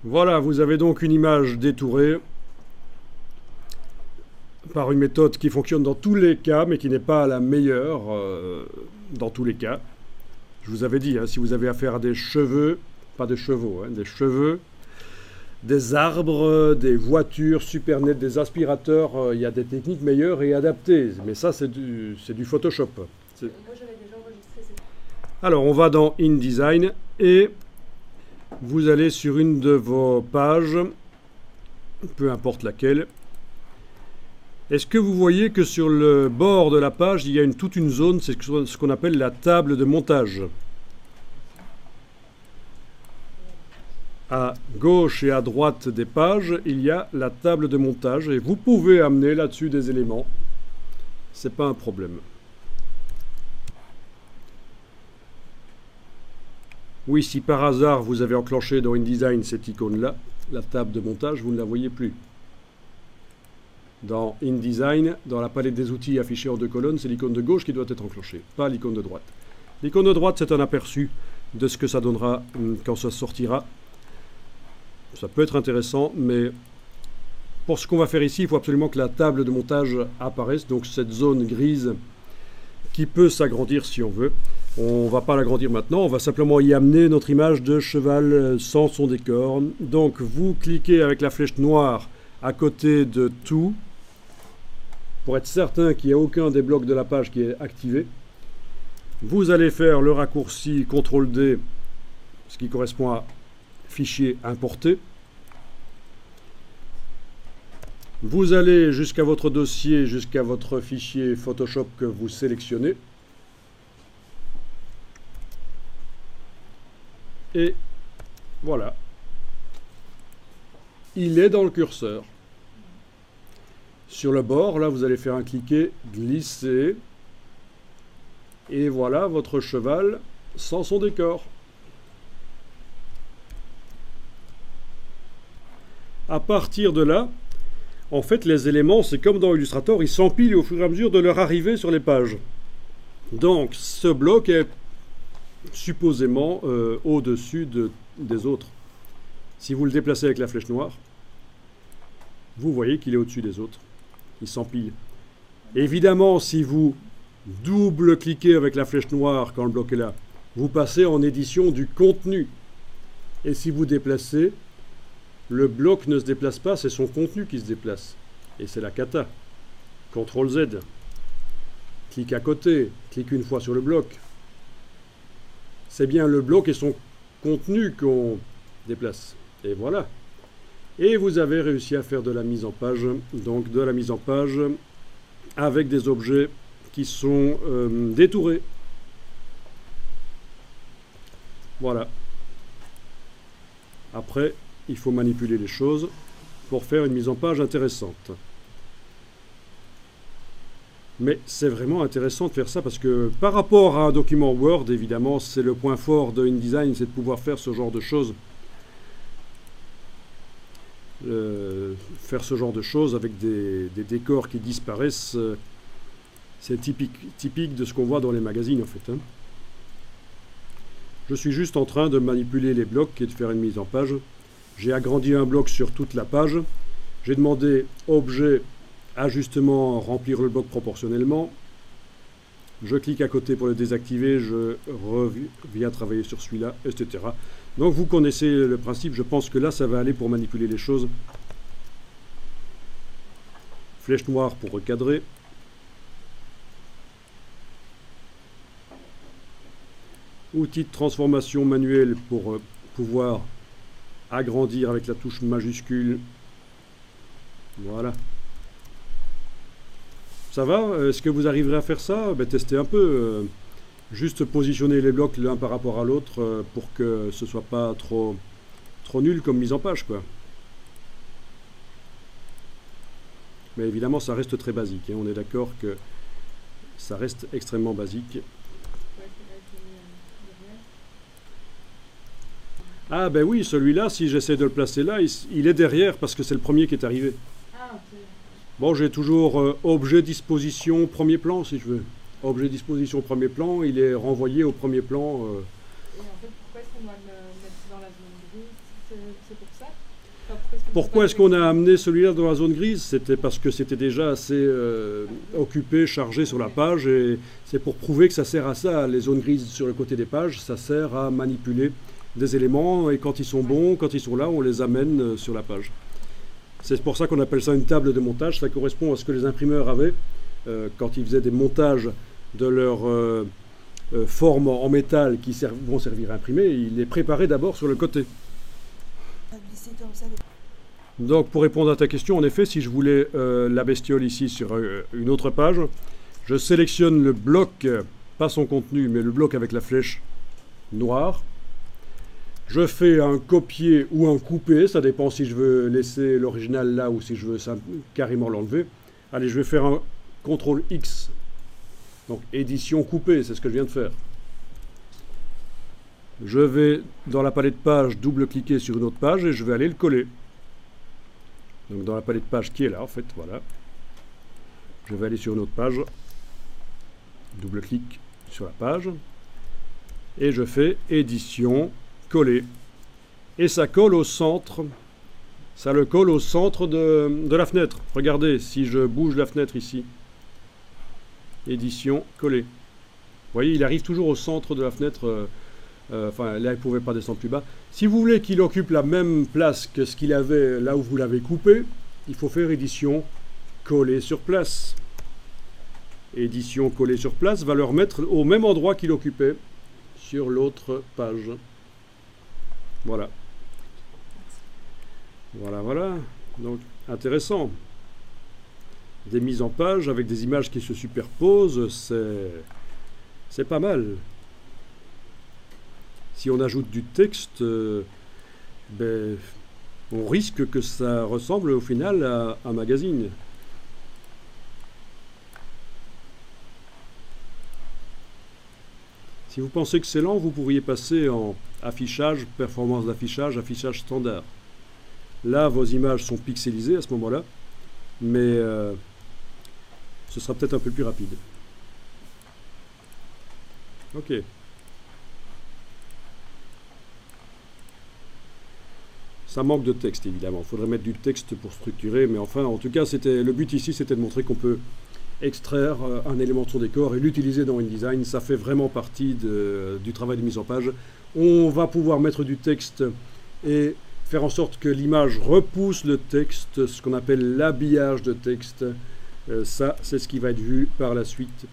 Voilà, vous avez donc une image détourée par une méthode qui fonctionne dans tous les cas, mais qui n'est pas la meilleure dans tous les cas. Je vous avais dit, hein, si vous avez affaire à des cheveux, pas des chevaux, hein, des cheveux, des arbres, des voitures super nettes, des aspirateurs, il y a des techniques meilleures et adaptées. Mais ça, c'est du Photoshop. Moi, j'avais déjà enregistré cette... Alors, on va dans InDesign et vous allez sur une de vos pages, peu importe laquelle. Est-ce que vous voyez que sur le bord de la page, il y a toute une zone, c'est ce qu'on appelle la table de montage. À gauche et à droite des pages, il y a la table de montage et vous pouvez amener là-dessus des éléments. C'est pas un problème. Oui, si par hasard vous avez enclenché dans InDesign cette icône-là, la table de montage, vous ne la voyez plus. Dans InDesign, dans la palette des outils affichée en 2 colonnes, c'est l'icône de gauche qui doit être enclenchée, pas l'icône de droite. L'icône de droite, c'est un aperçu de ce que ça donnera quand ça sortira. Ça peut être intéressant, mais pour ce qu'on va faire ici, il faut absolument que la table de montage apparaisse, donc cette zone grise qui peut s'agrandir si on veut. On ne va pas l'agrandir maintenant, on va simplement y amener notre image de cheval sans son décor. Donc vous cliquez avec la flèche noire à côté de tout, pour être certain qu'il n'y a aucun des blocs de la page qui est activé. Vous allez faire le raccourci CTRL-D, ce qui correspond à fichier importé. Vous allez jusqu'à votre dossier, jusqu'à votre fichier Photoshop que vous sélectionnez. Et voilà. Il est dans le curseur. Sur le bord, là, vous allez faire un cliquer, glisser. Et voilà votre cheval sans son décor. À partir de là, en fait, les éléments, c'est comme dans Illustrator, ils s'empilent au fur et à mesure de leur arrivée sur les pages. Donc, ce bloc est supposément au-dessus des autres. Si vous le déplacez avec la flèche noire, vous voyez qu'il est au-dessus des autres. Il s'empile. Évidemment, si vous double-cliquez avec la flèche noire quand le bloc est là, vous passez en édition du contenu. Et si vous déplacez, le bloc ne se déplace pas, c'est son contenu qui se déplace. Et c'est la cata. CTRL-Z. Clique à côté, clique une fois sur le bloc. C'est bien le bloc et son contenu qu'on déplace. Et voilà. Et vous avez réussi à faire de la mise en page. Donc de la mise en page avec des objets qui sont détourés. Voilà. Après, il faut manipuler les choses pour faire une mise en page intéressante. Mais c'est vraiment intéressant de faire ça parce que par rapport à un document Word, évidemment, c'est le point fort de InDesign, c'est de pouvoir faire ce genre de choses. Faire ce genre de choses avec des décors qui disparaissent, c'est typique de ce qu'on voit dans les magazines en fait. Hein. Je suis juste en train de manipuler les blocs et de faire une mise en page. J'ai agrandi un bloc sur toute la page. J'ai demandé objet, ajustement, remplir le bloc proportionnellement. Je clique à côté pour le désactiver, je reviens travailler sur celui-là, etc. Donc vous connaissez le principe, je pense que là ça va aller pour manipuler les choses. Flèche noire pour recadrer. Outil de transformation manuelle pour pouvoir agrandir avec la touche majuscule. Voilà. Ça va? Est-ce que vous arriverez à faire ça? Testez un peu. Juste positionner les blocs l'un par rapport à l'autre pour que ce soit pas trop nul comme mise en page, quoi. Mais évidemment, ça reste très basique. Hein. On est d'accord que ça reste extrêmement basique. Ah ben oui, celui-là, si j'essaie de le placer là, il est derrière parce que c'est le premier qui est arrivé. Ah, ok. Bon, j'ai toujours objet disposition premier plan, si je veux. Objet disposition premier plan, il est renvoyé au premier plan. Et en fait, pourquoi est-ce qu'on doit le mettre dans la zone grise? c'est pour ça. Pourquoi est-ce qu'on a amené celui-là dans la zone grise? C'était parce que c'était déjà assez occupé, chargé sur la page, et c'est pour prouver que ça sert à ça. Les zones grises sur le côté des pages, ça sert à manipuler des éléments, et quand ils sont bons, quand ils sont là, on les amène sur la page. C'est pour ça qu'on appelle ça une table de montage. Ça correspond à ce que les imprimeurs avaient quand ils faisaient des montages de leur formes en métal qui vont servir à imprimer. Ils les préparaient d'abord sur le côté. Donc pour répondre à ta question, en effet, si je voulais la bestiole ici sur une autre page, je sélectionne le bloc, pas son contenu, mais le bloc avec la flèche noire. Je fais un copier ou un couper, ça dépend si je veux laisser l'original là ou si je veux carrément l'enlever. Allez, je vais faire un CTRL X, donc édition coupée, c'est ce que je viens de faire. Je vais dans la palette page double-cliquer sur une autre page et je vais aller le coller. Donc dans la palette page qui est là en fait, voilà. Je vais aller sur une autre page, double-clic sur la page et je fais édition, coller. Et ça colle au centre, ça le colle au centre de la fenêtre. Regardez, si je bouge la fenêtre ici, édition, coller. Vous voyez, il arrive toujours au centre de la fenêtre. Enfin, là, il ne pouvait pas descendre plus bas. Si vous voulez qu'il occupe la même place que ce qu'il avait là où vous l'avez coupé, il faut faire édition, coller sur place. Édition, coller sur place va le remettre au même endroit qu'il occupait sur l'autre page. Voilà. Voilà, voilà. Donc, intéressant. Des mises en page avec des images qui se superposent, c'est pas mal. Si on ajoute du texte, ben, on risque que ça ressemble au final à un magazine. Si vous pensez que c'est lent, vous pourriez passer en affichage, performance d'affichage, affichage standard. Là, vos images sont pixelisées à ce moment-là, mais ce sera peut-être un peu plus rapide. Ok. Ça manque de texte, évidemment. Il faudrait mettre du texte pour structurer, mais enfin, en tout cas, le but ici, c'était de montrer qu'on peut extraire un élément de son décor et l'utiliser dans InDesign. Ça fait vraiment partie du travail de mise en page. On va pouvoir mettre du texte et faire en sorte que l'image repousse le texte, ce qu'on appelle l'habillage de texte. Ça, c'est ce qui va être vu par la suite